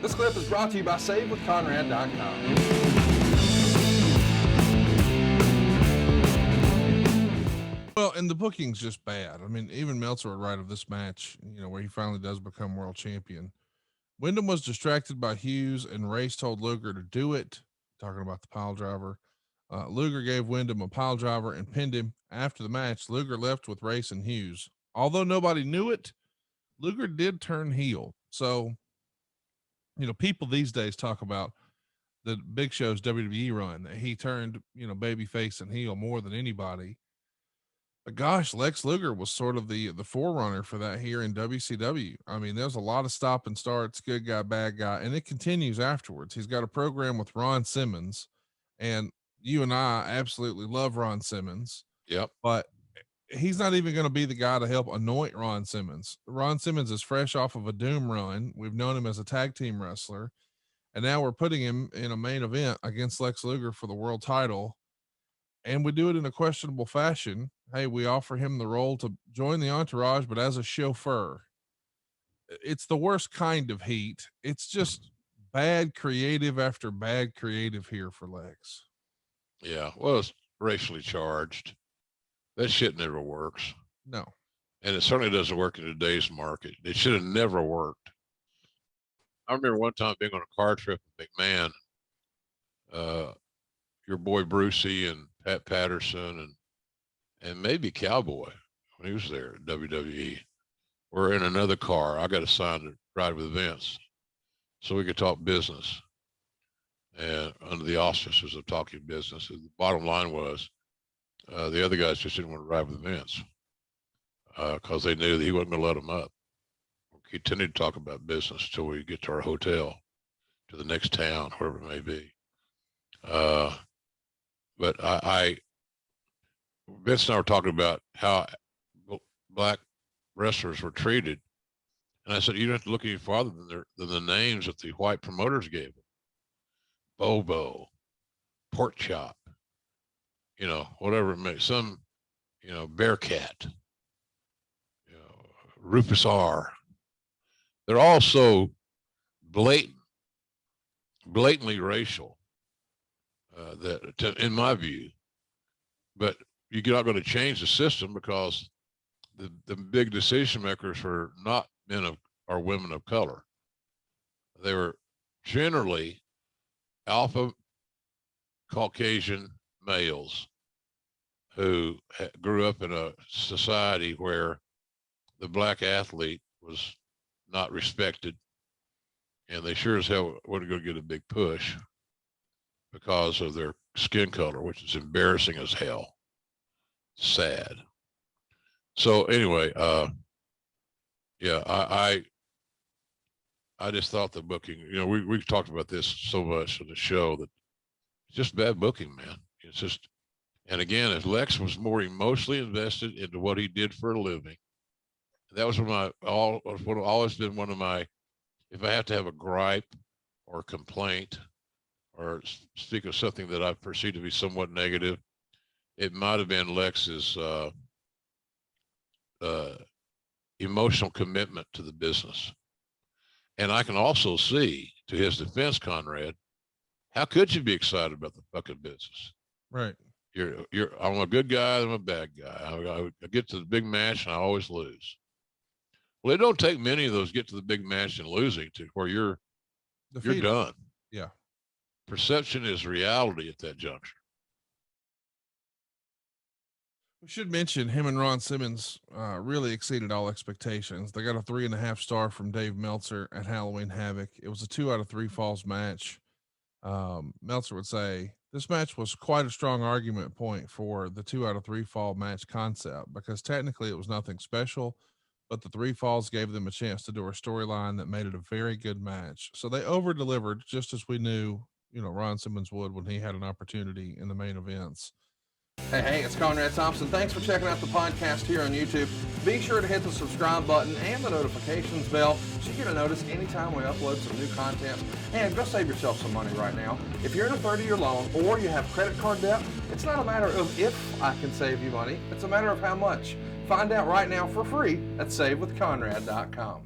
This clip is brought to you by SaveWithConrad.com. Well, and the booking's just bad. I mean, even Meltzer would write of this match, where he finally does become world champion. Wyndham was distracted by Hughes, and Race told Luger to do it, talking about the pile driver. Luger gave Wyndham a pile driver and pinned him. After the match, Luger left with Race and Hughes. Although nobody knew it, Luger did turn heel. So, people these days talk about the Big Show's WWE run, that he turned, baby face and heel more than anybody. But gosh, Lex Luger was sort of the forerunner for that here in WCW. I mean, there's a lot of stop and starts, good guy, bad guy, and it continues afterwards. He's got a program with Ron Simmons, and you and I absolutely love Ron Simmons. Yep. But he's not even going to be the guy to help anoint Ron Simmons. Ron Simmons is fresh off of a Doom run. We've known him as a tag team wrestler, and now we're putting him in a main event against Lex Luger for the world title. And we do it in a questionable fashion. Hey, we offer him the role to join the entourage, but as a chauffeur. It's the worst kind of heat. It's just bad creative after bad creative here for Lex. Yeah, well, it's racially charged. That shit never works. No. And it certainly doesn't work in today's market. It should have never worked. I remember one time being on a car trip with McMahon, your boy Brucey and Pat Patterson and maybe Cowboy when he was there at WWE. We're in another car. I got assigned to ride with Vince so we could talk business and under the auspices of talking business. The bottom line was the other guys just didn't want to ride with Vince because they knew that he wasn't going to let them up. We continued to talk about business till we get to our hotel, to the next town, wherever it may be. But Vince and I were talking about how black wrestlers were treated. And I said, you don't have to look any farther than the names that the white promoters gave them. Bobo, Pork Chop, whatever it may, some, Bearcat, Rufus R. They're all so blatantly racial that, in my view, but you're not going to change the system because the big decision makers were not men or women of color. They were generally alpha Caucasian males who grew up in a society where the black athlete was not respected, and they sure as hell weren't going to get a big push because of their skin color, which is embarrassing as hell. Sad. So anyway, yeah, I just thought the booking, we've talked about this so much on the show that it's just bad booking, man. It's just, and again, as Lex was more emotionally invested into what he did for a living, that was always been one of my, if I have to have a gripe or complaint or speak of something that I perceive to be somewhat negative, it might have been Lex's emotional commitment to the business. And I can also see, to his defense, Conrad, how could you be excited about the fucking business? Right. I'm a good guy, I'm a bad guy. I get to the big match and I always lose. Well, it don't take many of those get to the big match and losing to where you're done. Yeah. Perception is reality at that juncture. We should mention him and Ron Simmons really exceeded all expectations. They got a 3.5 star from Dave Meltzer at Halloween Havoc. It was a 2 out of 3 falls match. Meltzer would say this match was quite a strong argument point for the 2 out of 3 fall match concept, because technically it was nothing special, but the 3 falls gave them a chance to do a storyline that made it a very good match. So they over delivered, just as we knew, Ron Simmons would when he had an opportunity in the main events. Hey, it's Conrad Thompson. Thanks for checking out the podcast here on YouTube. Be sure to hit the subscribe button and the notifications bell so you get a notice anytime we upload some new content. And go save yourself some money right now. If you're in a 30-year loan or you have credit card debt, it's not a matter of if I can save you money. It's a matter of how much. Find out right now for free at SaveWithConrad.com.